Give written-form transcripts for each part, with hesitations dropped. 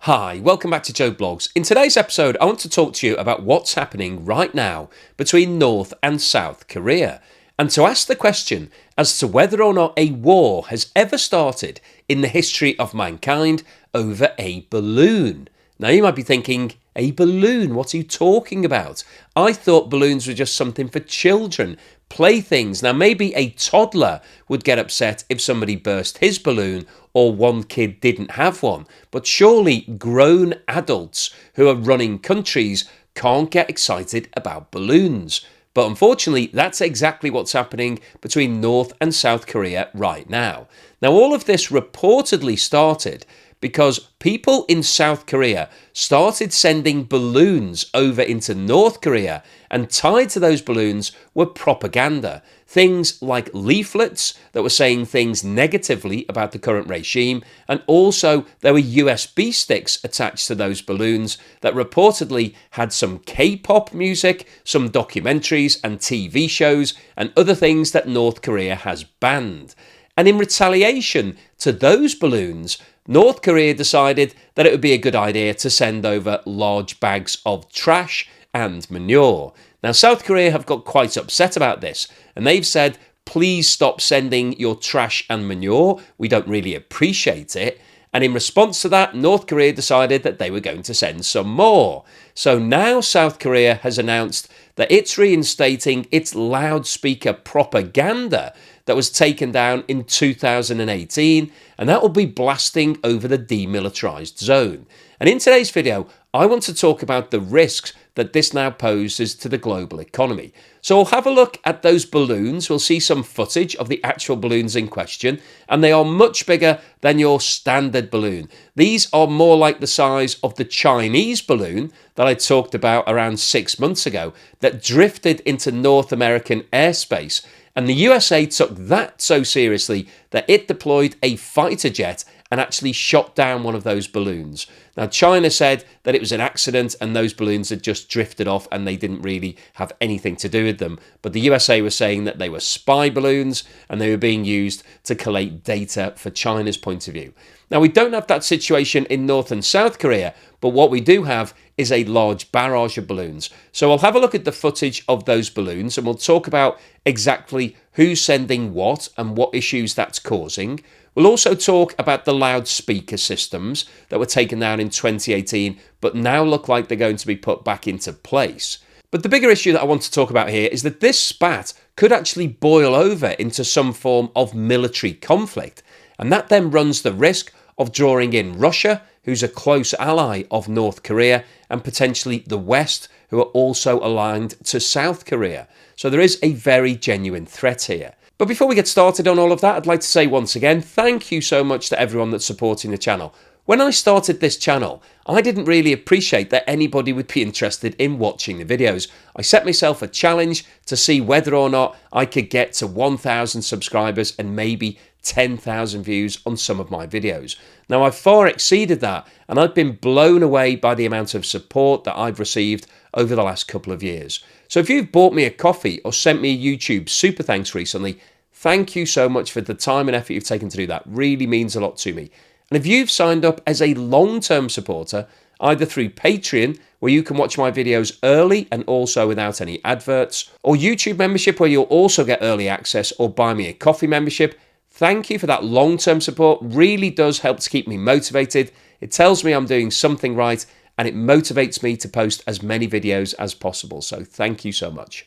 Hi, welcome back to Joe Blogs. In today's episode, I want to talk to you about what's happening right now between North and South Korea, and to ask the question as to whether or not a war has ever started in the history of mankind over a balloon. Now you might be thinking, a balloon? What are you talking about? I thought balloons were just something for children, playthings. Now maybe a toddler would get upset if somebody burst his balloon or one kid didn't have one. But surely grown adults who are running countries can't get excited about balloons. But unfortunately, that's exactly what's happening between North and South Korea right now. Now, all of this reportedly started because people in South Korea started sending balloons over into North Korea, and tied to those balloons were propaganda. Things like leaflets that were saying things negatively about the current regime, and also there were USB sticks attached to those balloons that reportedly had some K-pop music, some documentaries and TV shows, and other things that North Korea has banned. And in retaliation to those balloons, North Korea decided that it would be a good idea to send over large bags of trash and manure. Now, South Korea have got quite upset about this, and they've said, please stop sending your trash and manure. We don't really appreciate it. And in response to that, North Korea decided that they were going to send some more. So now South Korea has announced that it's reinstating its loudspeaker propaganda that was taken down in 2018, and that will be blasting over the demilitarized zone. And in today's video, I want to talk about the risks that this now poses to the global economy. So we'll have a look at those balloons. We'll see some footage of the actual balloons in question, and they are much bigger than your standard balloon. These are more like the size of the Chinese balloon that I talked about around 6 months ago that drifted into North American airspace. And the USA took that so seriously that it deployed a fighter jet and actually shot down one of those balloons. Now, China said that it was an accident and those balloons had just drifted off and they didn't really have anything to do with them. But the USA was saying that they were spy balloons and they were being used to collate data for China's point of view. Now, we don't have that situation in North and South Korea, but what we do have is a large barrage of balloons. So I'll have a look at the footage of those balloons and we'll talk about exactly who's sending what and what issues that's causing. We'll also talk about the loudspeaker systems that were taken down in 2018, but now look like they're going to be put back into place. But the bigger issue that I want to talk about here is that this spat could actually boil over into some form of military conflict. And that then runs the risk of drawing in Russia, who's a close ally of North Korea, and potentially the West, who are also aligned to South Korea. So there is a very genuine threat here. But before we get started on all of that, I'd like to say once again, thank you so much to everyone that's supporting the channel. When I started this channel, I didn't really appreciate that anybody would be interested in watching the videos. I set myself a challenge to see whether or not I could get to 1,000 subscribers and maybe 10,000 views on some of my videos. Now, I've far exceeded that, and I've been blown away by the amount of support that I've received over the last couple of years. So if you've bought me a coffee or sent me a YouTube super thanks recently, thank you so much for the time and effort you've taken to do that. Really means a lot to me. And if you've signed up as a long-term supporter, either through Patreon, where you can watch my videos early and also without any adverts, or YouTube membership, where you'll also get early access, or buy me a coffee membership, thank you for that long-term support. Really does help to keep me motivated. It tells me I'm doing something right, and it motivates me to post as many videos as possible. So thank you so much.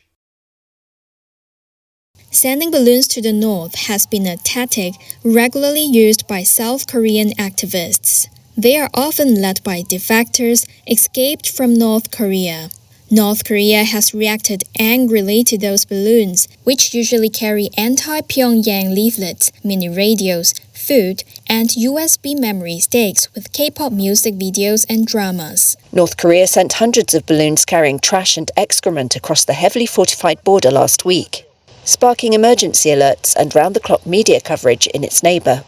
Sending balloons to the north has been a tactic regularly used by South Korean activists. They are often led by defectors escaped from North Korea. North Korea has reacted angrily to those balloons, which usually carry anti-Pyongyang leaflets, mini radios, food, and USB memory sticks with K-pop music videos and dramas. North Korea sent hundreds of balloons carrying trash and excrement across the heavily fortified border last week, sparking emergency alerts and round-the-clock media coverage in its neighbour.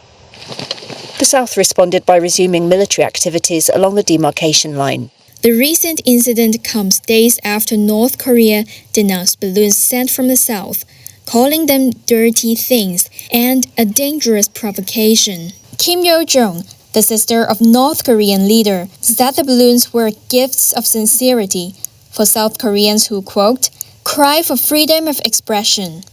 The South responded by resuming military activities along the demarcation line. The recent incident comes days after North Korea denounced balloons sent from the South, calling them dirty things and a dangerous provocation. Kim Yo-jong, The sister of North Korean leader, said the balloons were gifts of sincerity for South Koreans who, quote, cry for freedom of expression.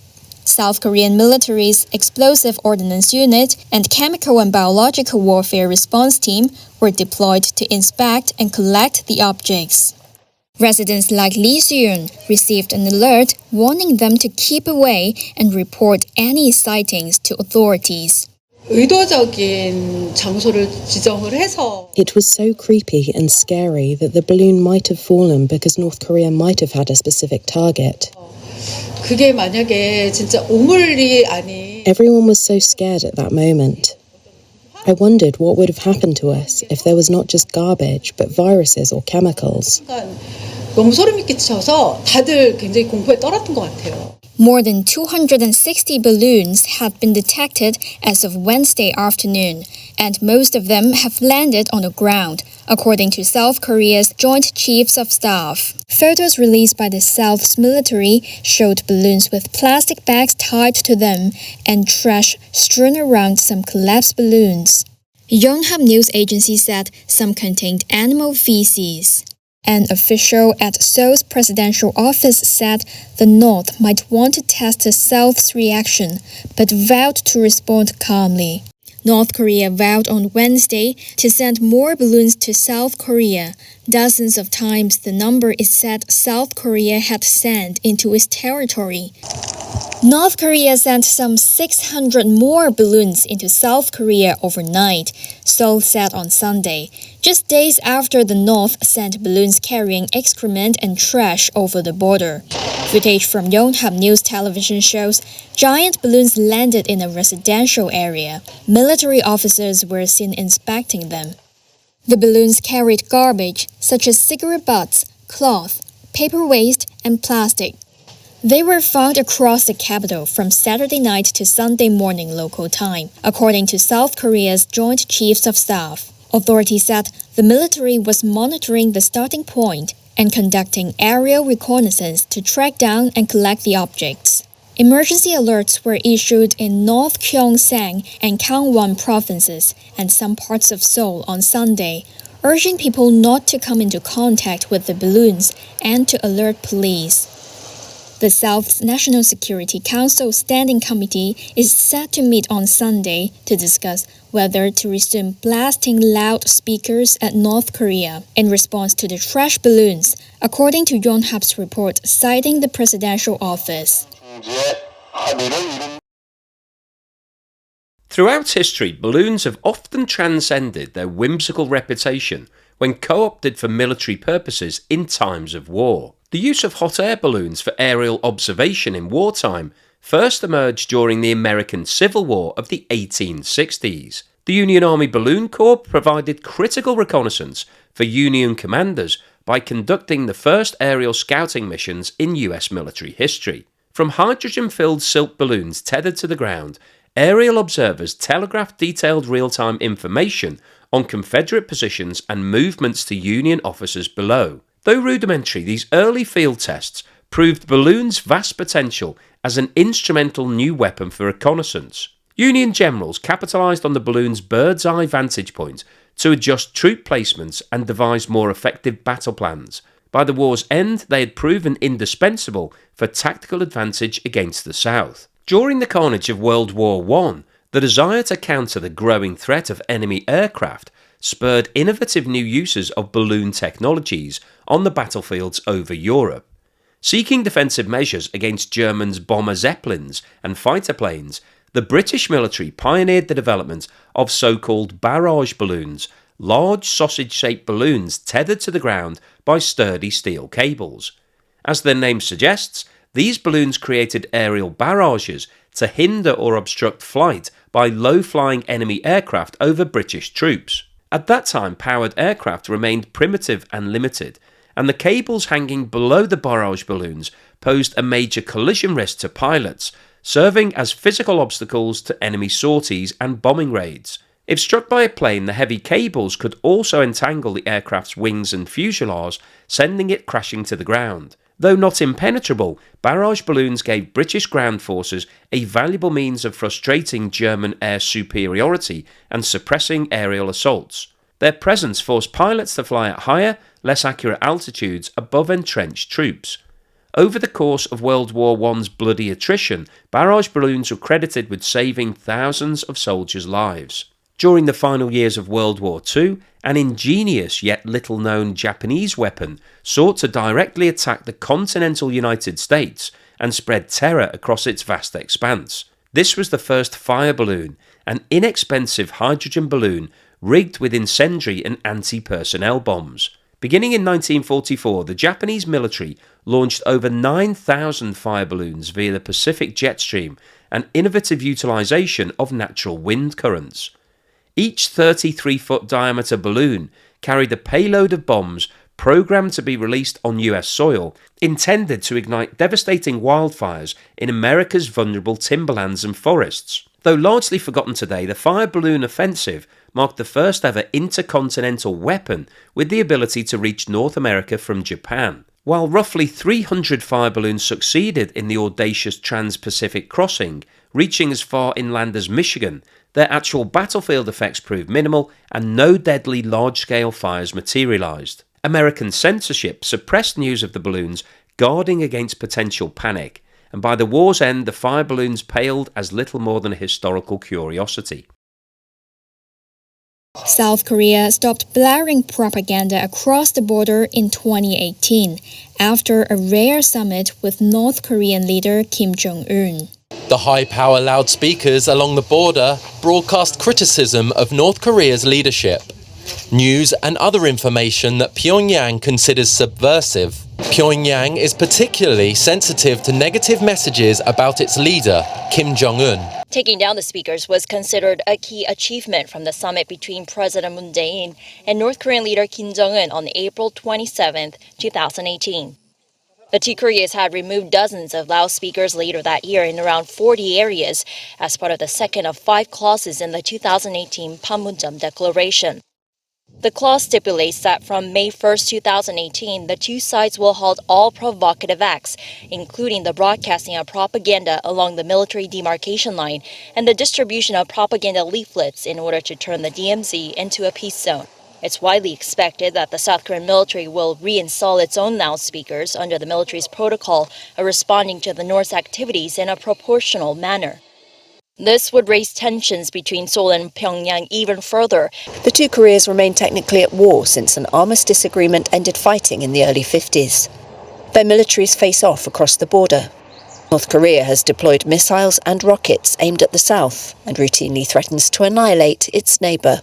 South Korean military's Explosive Ordnance Unit and Chemical and Biological Warfare Response Team were deployed to inspect and collect the objects. Residents like Lee Seung received an alert warning them to keep away and report any sightings to authorities. 의도적인 장소를 지정을 해서 It was so creepy and scary that the balloon might have fallen because North Korea might have had a specific target. 그게 만약에 진짜 오물이 아닌 Everyone was so scared at that moment. I wondered what would have happened to us if there was not just garbage but viruses or chemicals. 너무 소름이 끼쳐서 다들 굉장히 공포에 떨었던 것 같아요. More than 260 balloons have been detected as of Wednesday afternoon, and most of them have landed on the ground, according to South Korea's Joint Chiefs of Staff. Photos released by the South's military showed balloons with plastic bags tied to them and trash strewn around some collapsed balloons. Yonhap news agency said some contained animal feces. An official at Seoul's presidential office said the North might want to test the South's reaction, but vowed to respond calmly. North Korea vowed on Wednesday to send more balloons to South Korea. Dozens of times the number is said South Korea had sent into its territory. North Korea sent some 600 more balloons into South Korea overnight, Seoul said on Sunday, just days after the North sent balloons carrying excrement and trash over the border. Footage from Yonhap News television shows giant balloons landed in a residential area. Military officers were seen inspecting them. The balloons carried garbage such as cigarette butts, cloth, paper waste, and plastic. They were found across the capital from Saturday night to Sunday morning local time, according to South Korea's Joint Chiefs of Staff. Authorities said the military was monitoring the starting point and conducting aerial reconnaissance to track down and collect the objects. Emergency alerts were issued in North Gyeongsang and Gangwon provinces and some parts of Seoul on Sunday, urging people not to come into contact with the balloons and to alert police. The South's National Security Council Standing Committee is set to meet on Sunday to discuss whether to resume blasting loudspeakers at North Korea in response to the trash balloons, according to Yonhap's report citing the presidential office. Throughout history, balloons have often transcended their whimsical reputation when co-opted for military purposes in times of war. The use of hot air balloons for aerial observation in wartime first emerged during the American Civil War of the 1860s. The Union Army Balloon Corps provided critical reconnaissance for Union commanders by conducting the first aerial scouting missions in US military history. From hydrogen-filled silk balloons tethered to the ground, aerial observers telegraphed detailed real-time information on Confederate positions and movements to Union officers below. Though rudimentary, these early field tests proved balloons' vast potential as an instrumental new weapon for reconnaissance. Union generals capitalized on the balloon's bird's-eye vantage point to adjust troop placements and devise more effective battle plans. By the war's end, they had proven indispensable for tactical advantage against the South. During the carnage of World War I, the desire to counter the growing threat of enemy aircraft spurred innovative new uses of balloon technologies on the battlefields over Europe. Seeking defensive measures against Germans' bomber zeppelins and fighter planes, the British military pioneered the development of so-called barrage balloons, large sausage-shaped balloons tethered to the ground by sturdy steel cables. As their name suggests, these balloons created aerial barrages to hinder or obstruct flight by low-flying enemy aircraft over British troops. At that time, powered aircraft remained primitive and limited, and the cables hanging below the barrage balloons posed a major collision risk to pilots, serving as physical obstacles to enemy sorties and bombing raids. If struck by a plane, the heavy cables could also entangle the aircraft's wings and fuselage, sending it crashing to the ground. Though not impenetrable, barrage balloons gave British ground forces a valuable means of frustrating German air superiority and suppressing aerial assaults. Their presence forced pilots to fly at higher, less accurate altitudes above entrenched troops. Over the course of World War I's bloody attrition, barrage balloons were credited with saving thousands of soldiers' lives. During the final years of World War II, an ingenious yet little-known Japanese weapon sought to directly attack the continental United States and spread terror across its vast expanse. This was the first fire balloon, an inexpensive hydrogen balloon rigged with incendiary and anti-personnel bombs. Beginning in 1944, the Japanese military launched over 9,000 fire balloons via the Pacific jet stream and innovative utilisation of natural wind currents. Each 33-foot diameter balloon carried a payload of bombs programmed to be released on US soil, intended to ignite devastating wildfires in America's vulnerable timberlands and forests. Though largely forgotten today, the fire balloon offensive marked the first ever intercontinental weapon with the ability to reach North America from Japan. While roughly 300 fire balloons succeeded in the audacious trans-Pacific crossing, reaching as far inland as Michigan, their actual battlefield effects proved minimal and no deadly large-scale fires materialised. American censorship suppressed news of the balloons, guarding against potential panic, and by the war's end the fire balloons paled as little more than a historical curiosity. South Korea stopped blaring propaganda across the border in 2018 after a rare summit with North Korean leader Kim Jong-un. The high-power loudspeakers along the border broadcast criticism of North Korea's leadership, news and other information that Pyongyang considers subversive. Pyongyang is particularly sensitive to negative messages about its leader, Kim Jong-un. Taking down the speakers was considered a key achievement from the summit between President Moon Jae-in and North Korean leader Kim Jong-un on April 27, 2018. The two Koreas had removed dozens of loudspeakers later that year in around 40 areas as part of the second of 5 clauses in the 2018 Panmunjom Declaration. The clause stipulates that from May 1, 2018, the two sides will halt all provocative acts, including the broadcasting of propaganda along the military demarcation line and the distribution of propaganda leaflets in order to turn the DMZ into a peace zone. It's widely expected that the South Korean military will reinstall its own loudspeakers under the military's protocol of responding to the North's activities in a proportional manner. This would raise tensions between Seoul and Pyongyang even further. The two Koreas remain technically at war since an armistice agreement ended fighting in the early 50s. Their militaries face off across the border. North Korea has deployed missiles and rockets aimed at the south and routinely threatens to annihilate its neighbour.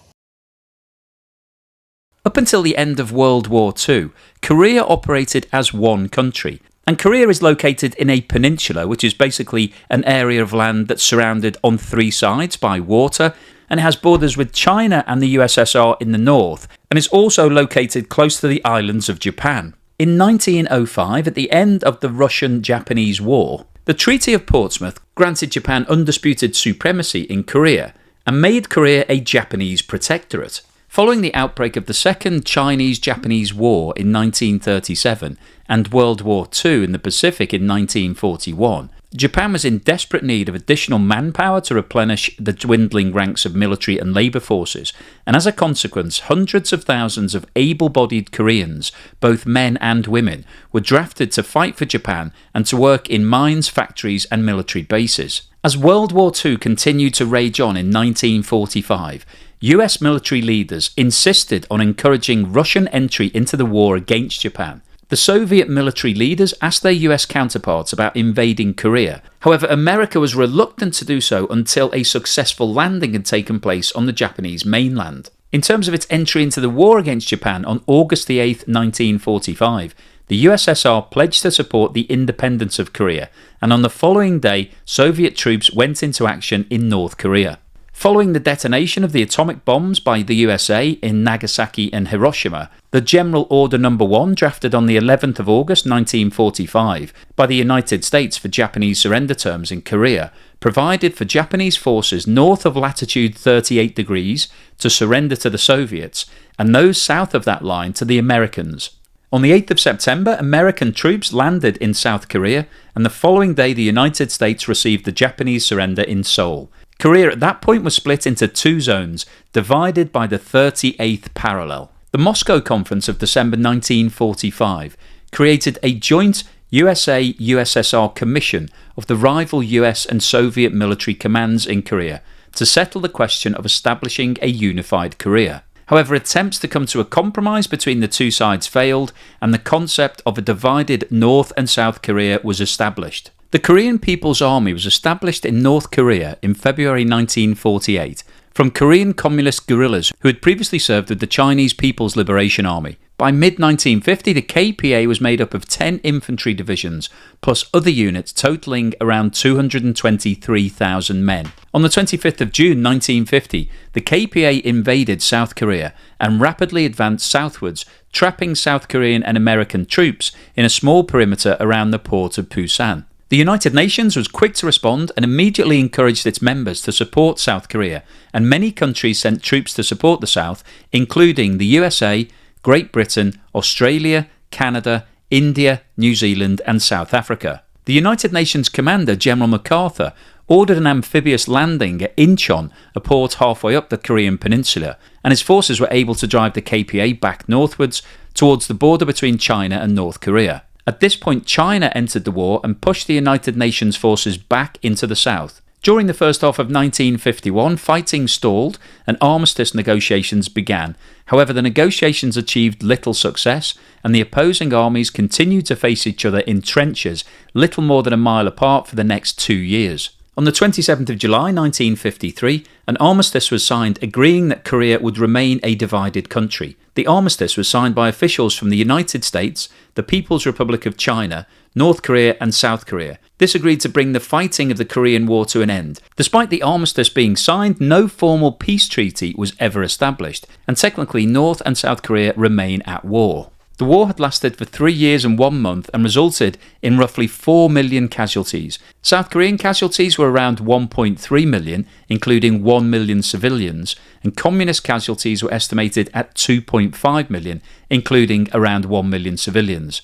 Up until the end of World War II, Korea operated as one country. And Korea is located in a peninsula, which is basically an area of land that's surrounded on 3 sides by water, and it has borders with China and the USSR in the north, and is also located close to the islands of Japan. In 1905, at the end of the Russian-Japanese War, the Treaty of Portsmouth granted Japan undisputed supremacy in Korea and made Korea a Japanese protectorate. Following the outbreak of the Second Chinese-Japanese War in 1937 and World War II in the Pacific in 1941, Japan was in desperate need of additional manpower to replenish the dwindling ranks of military and labour forces, and as a consequence, hundreds of thousands of able-bodied Koreans, both men and women, were drafted to fight for Japan and to work in mines, factories and military bases. As World War II continued to rage on in 1945, US military leaders insisted on encouraging Russian entry into the war against Japan. The Soviet military leaders asked their US counterparts about invading Korea. However, America was reluctant to do so until a successful landing had taken place on the Japanese mainland. In terms of its entry into the war against Japan on August 8, 1945, the USSR pledged to support the independence of Korea, and on the following day, Soviet troops went into action in North Korea. Following the detonation of the atomic bombs by the USA in Nagasaki and Hiroshima, the General Order No. 1, drafted on the 11th of August 1945 by the United States for Japanese surrender terms in Korea, provided for Japanese forces north of latitude 38 degrees to surrender to the Soviets, and those south of that line to the Americans. On the 8th of September, American troops landed in South Korea, and the following day the United States received the Japanese surrender in Seoul. Korea at that point was split into two zones, divided by the 38th parallel. The Moscow Conference of December 1945 created a joint USA-USSR commission of the rival US and Soviet military commands in Korea to settle the question of establishing a unified Korea. However, attempts to come to a compromise between the two sides failed, and the concept of a divided North and South Korea was established. The Korean People's Army was established in North Korea in February 1948 from Korean communist guerrillas who had previously served with the Chinese People's Liberation Army. By mid-1950, the KPA was made up of 10 infantry divisions, plus other units totalling around 223,000 men. On the 25th of June 1950, the KPA invaded South Korea and rapidly advanced southwards, trapping South Korean and American troops in a small perimeter around the port of Busan. The United Nations was quick to respond and immediately encouraged its members to support South Korea, and many countries sent troops to support the South, including the USA, Great Britain, Australia, Canada, India, New Zealand and South Africa. The United Nations commander, General MacArthur, ordered an amphibious landing at Incheon, a port halfway up the Korean peninsula, and his forces were able to drive the KPA back northwards towards the border between China and North Korea. At this point, China entered the war and pushed the United Nations forces back into the south. During the first half of 1951, fighting stalled and armistice negotiations began. However, the negotiations achieved little success, and the opposing armies continued to face each other in trenches little more than a mile apart for the next 2 years. On the 27th of July 1953, an armistice was signed agreeing that Korea would remain a divided country. The armistice was signed by officials from the United States, the People's Republic of China, North Korea and South Korea. This agreed to bring the fighting of the Korean War to an end. Despite the armistice being signed, no formal peace treaty was ever established, and technically North and South Korea remain at war. The war had lasted for 3 years and 1 month and resulted in roughly 4 million casualties. South Korean casualties were around 1.3 million, including 1 million civilians, and communist casualties were estimated at 2.5 million, including around 1 million civilians.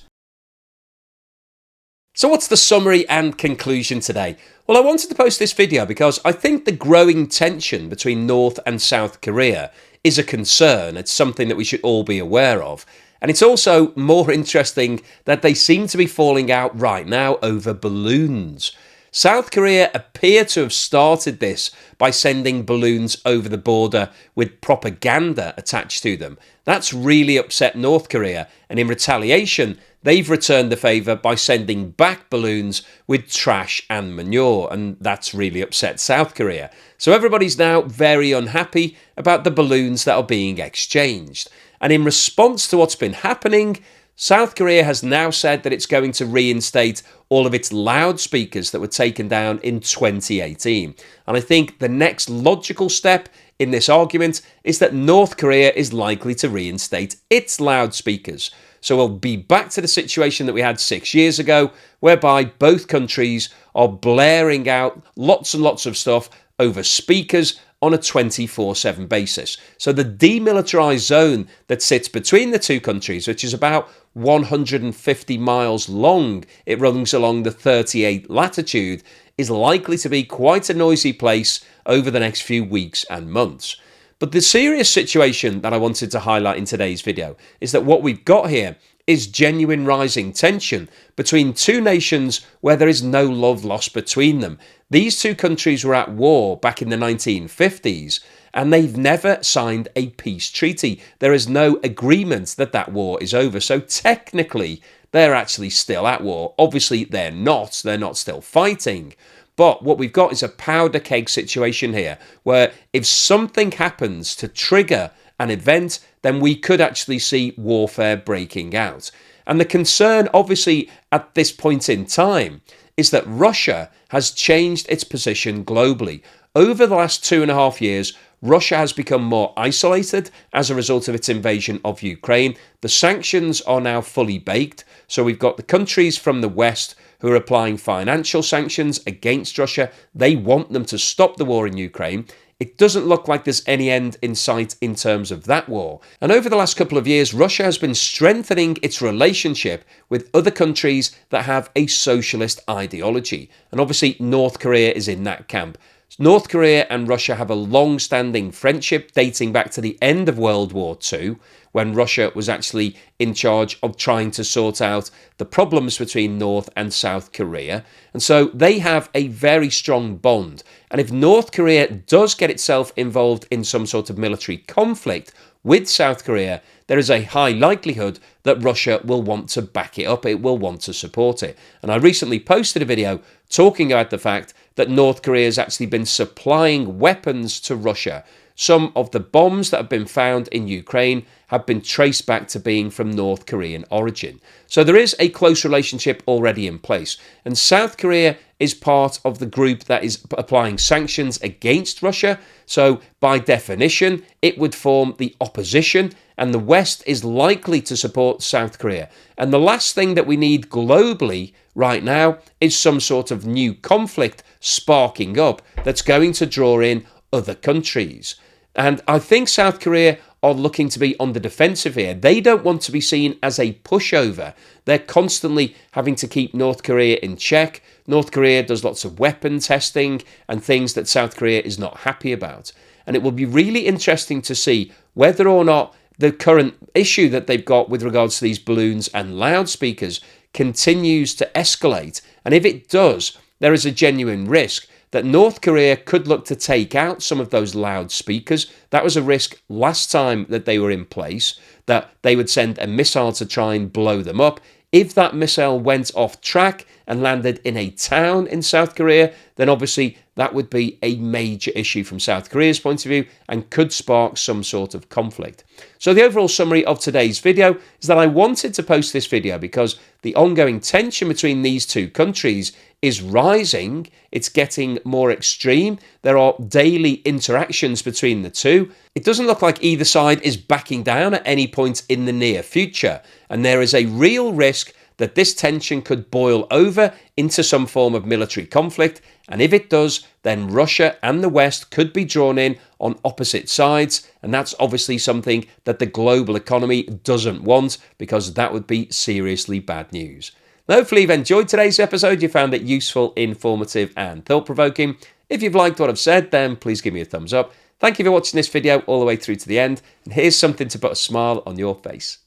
So what's the summary and conclusion today? Well, I wanted to post this video because I think the growing tension between North and South Korea is a concern. It's something that we should all be aware of. And it's also more interesting that they seem to be falling out right now over balloons. South Korea appear to have started this by sending balloons over the border with propaganda attached to them. That's really upset North Korea, and in retaliation, they've returned the favour by sending back balloons with trash and manure, and that's really upset South Korea. So everybody's now very unhappy about the balloons that are being exchanged. And in response to what's been happening, South Korea has now said that it's going to reinstate all of its loudspeakers that were taken down in 2018. And I think the next logical step in this argument is that North Korea is likely to reinstate its loudspeakers. So we'll be back to the situation that we had 6 years ago, whereby both countries are blaring out lots and lots of stuff over speakers on a 24/7 basis. So the demilitarized zone that sits between the two countries, which is about 150 miles long, it runs along the 38 latitude, is likely to be quite a noisy place over the next few weeks and months. But the serious situation that I wanted to highlight in today's video is that what we've got here is genuine rising tension between two nations where there is no love lost between them. These two countries were at war back in the 1950s, and they've never signed a peace treaty. There is no agreement that that war is over. So technically, they're actually still at war. Obviously, they're not still fighting. But what we've got is a powder keg situation here, where if something happens to trigger an event, then we could actually see warfare breaking out. And the concern, obviously, at this point in time, is that Russia has changed its position globally. Over the last 2.5 years, Russia has become more isolated as a result of its invasion of Ukraine. The sanctions are now fully baked. So we've got the countries from the West who are applying financial sanctions against Russia. They want them to stop the war in Ukraine. it doesn't look like there's any end in sight in terms of that war. And over the last couple of years, Russia has been strengthening its relationship with other countries that have a socialist ideology. And obviously, North Korea is in that camp. North Korea and Russia have a long-standing friendship dating back to the end of World War II, when Russia was actually in charge of trying to sort out the problems between North and South Korea. And so they have a very strong bond. And if North Korea does get itself involved in some sort of military conflict with South Korea, there is a high likelihood that Russia will want to back it up. It will want to support it. And I recently posted a video talking about the fact that North Korea has actually been supplying weapons to Russia. Some of the bombs that have been found in Ukraine have been traced back to being from North Korean origin. So there is a close relationship already in place. And South Korea is part of the group that is applying sanctions against Russia. So by definition, it would form the opposition, and the West is likely to support South Korea. And the last thing that we need globally right now is some sort of new conflict sparking up that's going to draw in other countries. And I think South Korea are looking to be on the defensive here. They don't want to be seen as a pushover. They're constantly having to keep North Korea in check. North Korea does lots of weapon testing and things that South Korea is not happy about. And it will be really interesting to see whether or not the current issue that they've got with regards to these balloons and loudspeakers continues to escalate. And if it does, there is a genuine risk that North Korea could look to take out some of those loudspeakers. That was a risk last time that they were in place, that they would send a missile to try and blow them up. If that missile went off track and landed in a town in South Korea, then obviously that would be a major issue from South Korea's point of view and could spark some sort of conflict. So the overall summary of today's video is that I wanted to post this video because the ongoing tension between these two countries is rising. It's getting more extreme. There are daily interactions between the two. It doesn't look like either side is backing down at any point in the near future. And there is a real risk that this tension could boil over into some form of military conflict. And if it does, then Russia and the West could be drawn in on opposite sides. And that's obviously something that the global economy doesn't want, because that would be seriously bad news. Hopefully you've enjoyed today's episode. You found it useful, informative and thought-provoking. If you've liked what I've said, then please give me a thumbs up. Thank you for watching this video all the way through to the end. And here's something to put a smile on your face.